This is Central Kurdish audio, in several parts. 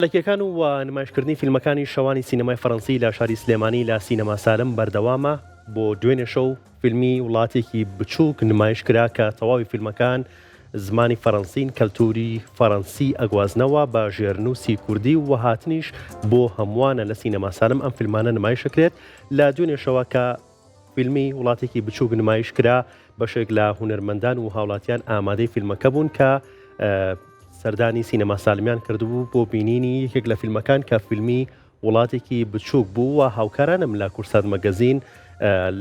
لەکیەکان و نمایشکردنی فیلمەکانی شەوانی سینەمای فەڕەنسی لە شاری سلێمانی لە سینەما سالم بەردەوامە بۆ دوێنێ شەو فیلمی وڵاتێکی بچووک نمایشکرا کە تەواوی فیلمەکان زمانی فەڕەنسین کەلتوری فەڕەنسی ئەگوازنەوە بە ژێرنووسی کوردی و هاتنیش بۆ هەمووانە لە سینەما سالم ئەم فیلمانە نمایشەکرێت لە دوێنێ شەوە کە فیلمی وڵاتێکی بچووک نمایشکرا بەشێک لە هونەرمەندان و هاوڵاتیان ئامادەی فیلمەکە بوون کە سەردانی سینەما سالمیان کردبوو بۆ بینینی یەکێک لە فیلمەکان کە فیلمی وڵاتێکی بچووک بوو و هاوکارانم لە کورسات مەگەزین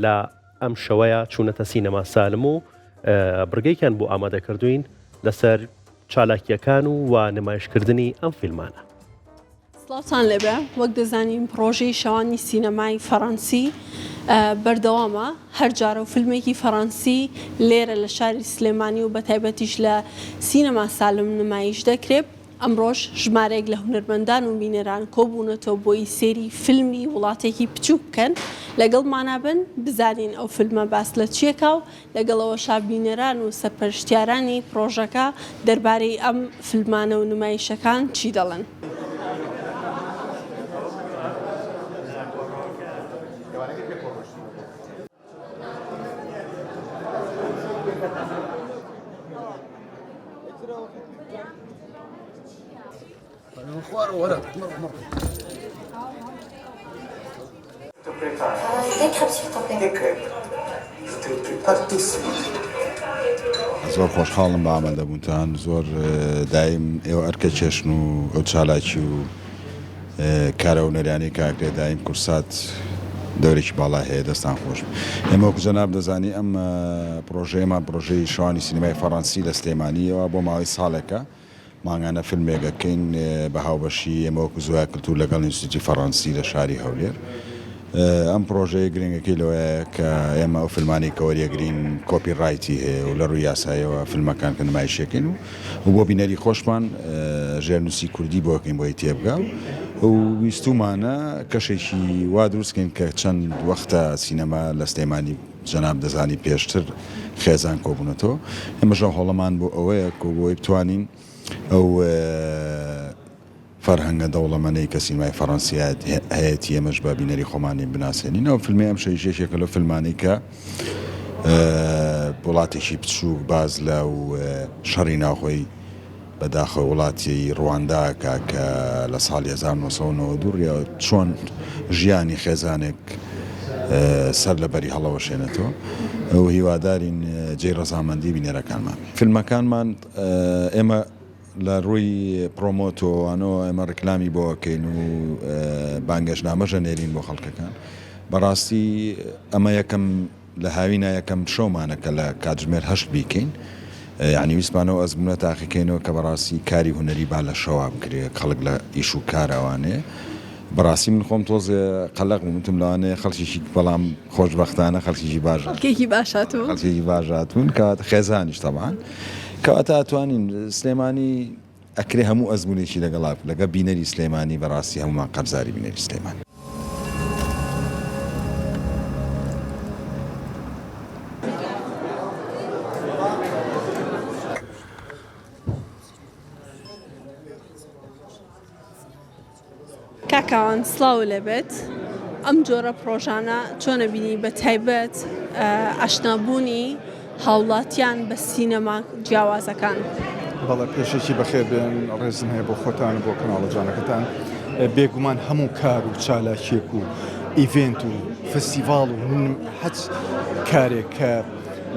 لە ئەم شەوەیە چوونەتە سینەما سالم و بڕگەیکیان بۆ ئامادەکردوین لەسەر چالاکیەکان و نمایشکردنی ئەم فیلمانە. سڵاوتان لێبێ وەک دەزانین پرۆژەی شەوانی سینەمای فەڕەنسی بەردەوامە هەر جارە و فیلمێکی فەڕەنسی لێرە لە شاری سلێمانی و بەتایبەتیش لە سینەما سالم نمایش دەکرێت. ئەمڕۆژ ژمارەیەک لە هونەرمەندان و بینەران کۆبوونەتەوە بۆی سێری فیلمی وڵاتێکی بچووک بکەن لەگەڵمانە بن بزانین ئەو فیلمە باس لە چیەکە و لەگەڵەوە شابینەران و سەرپەرشتیارانی پرۆژەکە دەربارەی ئەم فیلمانە و نمایشەکان چی دەڵێن. زۆر خۆشحاڵم بە ئامادەبوونتان زۆر دایم ئێوە ئەرکە چێشن و ئەو چالاکی و کارە هونەریانی کاکرێ دایم کورسات دەورێکی باڵا هەیە دەستان خۆش. ئێمە وەکو جەناب دەزانی ئەم پرۆژەیەمان پرۆژەی شەوانی سینەمای فەڕەنسی لە سلێمانیەوە بۆ ماوەی ساڵێکە مانگانە فیلمێکەکەین بە هاوبەشی ئێمە وەکو زوای کلتور لەگەڵ ئینستیتوتی فەڕەنسی لە شاری هەولێر. ئەم پرۆژەیە گرنگەکەی لەوەیە کە ئێمە ئەو فیلمانی کە وەریەگرین کۆپی ڕایتی هەیە و لە ڕووی یاسایەوە فیلمەکان کە نمایشەکەین و بۆ بینەری خۆشمان ژێرنووسی کوردی بۆکەین بۆی تێبگا و ویستومانە کەشێکی وا دروستکەین کە چەند وەختە سینەما لە سلێمانی جەناب دەزانی پێشتر خێزان کۆبوونەتەوە ئێمەژە هەوڵەمان بۆ ئەوەیە کە بۆی بتوانین ئەو فەرهەنگە دەوڵەمەندەی کە سینەمای فەڕەنسیات هەیەی ئێمەش بە بینەری خۆمانی بناسێنین ئەو فیلمی ئەم شەیشێکێکە لە فیلمانی کە وڵاتێکی بچووک باز لە و شەڕی ناوخۆی بەداخە وڵاتی ڕواندا کە لە ساڵی 1992 چۆن ژیانی خێزانێک سەر لەبەری هەڵەوەشێنێتەوە ئەو هیوادارین جێی ڕەزامەندی بینەرەکانمان. فیلمەکانمان ئێمە لە ڕووی پرۆمۆتۆوانەوە ئێمە ڕکلامی بۆکەین و بانگەشنامەژە نێرین بۆ خەڵکەکان. بەڕاستی ئەمە یەکەم لە هاوینە یەکەم شەومانەکە لە کاتژمێر 8 بیکەین یعنی ویسمانەوە ئەزمونە تاقیکەینەوە کە بەڕاستی کاری هونەری با لە شەوا بکرێت خەڵک لە ئیش و کارەوانێ. بەڕاستی من خۆم تۆزێ قەلەق وتم لەوانەیە خەڵکیشی بەڵام خۆشبەختانە خەڵکیشی خەڵکێکی باشاتون کات خێزانیش تەبعان کەواتە ئەتوانین سلێمانی ئەکرێ هەموو ئەزمونێکی لەگە بینەری سلێمانی بەڕاستی هەمومان قەرزاری بینەری سلێمانی. کاکاوان سڵاو لەبێت ئەم جۆرە پرۆژانە چۆنە بینی بە تایبەت ئاشنابوونی هاوڵاتیان بە سینەما جیاوازەکان. بەڵێ پێشێکی بەخێر بێن ڕێزم هەیە بۆ خۆتان بۆ کەناڵە جانەکەتان بێگومان هەموو کار و چالاکیەک و ئیڤێنت و فستیڤاڵ و حەج کارێک کە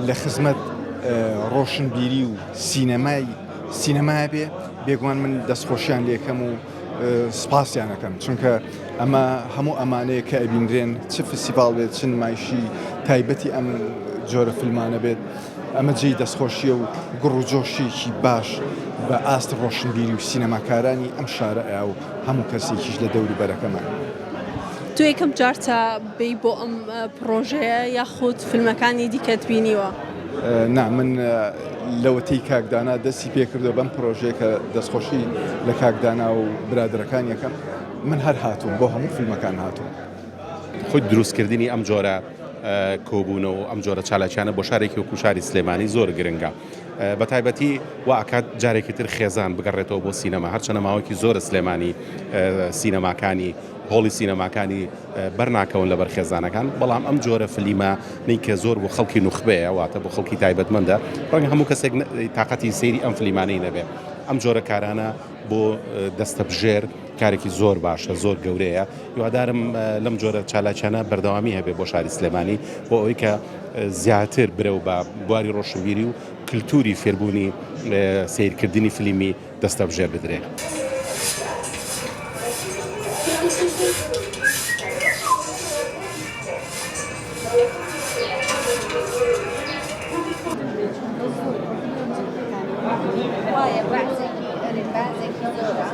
لە خزمەت ڕۆشنبیری و سینەمای بێ بێگومان من دەستخۆشیان لێکەم و سپاسیانەکەم چونکە ئەمە هەموو ئەمانەیە کە ئەبینرێن چ فستیڤاڵ بێت چ نمایشی تایبەتی ئەم جۆرە فیلمانە بێت ئەمە جێی دەستخۆشیە و گوڕ و جۆشێکی باش بە ئاست ڕۆشنبیری و سینەماکارانی ئەم شارە ئایا و هەموو کەسێکیش لە دەوری بەرەکەمان. تو یەکەم جارتە بێی بۆ ئەم پرۆژەیە یاخود فیلمەکانی دیکەت بینیوە؟ نا من لەوەتەی کاکدانا دەستی پێکردو بەم پرۆژەیە کە دەستخۆشی لە کاکدانا و برادرەکان یەکەم من هەر هاتووم بۆ هەموو فیلمەکان هاتووم. خۆی دروستکردنی ئەم جۆرە کۆبوونەوە ئەم جۆرە چالاکیانە بۆ شارێکی وەکو شاری سلێمانی زۆر گرنگە. بە تایبەتی واکات جارێکی تر خێزان بگەڕێتەوە بۆ سینەما هەرچەنە ماوەکی زۆر سلێمانی سینەماکانی هۆڵی سینەماکانی بەرناکەون لە بەرخێزانەکان بەڵام ئەم جۆرە فلیمە نیکە زۆر بۆ خەڵکی نوخبەیە واتە بۆ خەڵکی تایبەتمەندە ڕەنگە هەموو کەسێک تااقەتی سەیری ئەم فلیمانەی نەبێ ئەم جۆرە کارانە بۆ دەستە بژێر کارێکی زۆر باشە زۆر گەورەیە هیوادارم لەم جۆرە چالاکیانە بەردەوامی هەبێ بۆ شاری سلێمانی بۆ ئەوەی کە زیاتر برە و بە بواری ڕۆشنبیری و کللتوری فێربوونی سیرکردنی فلیمی دەستە بژێر بدرێ. بعضێکی زۆرە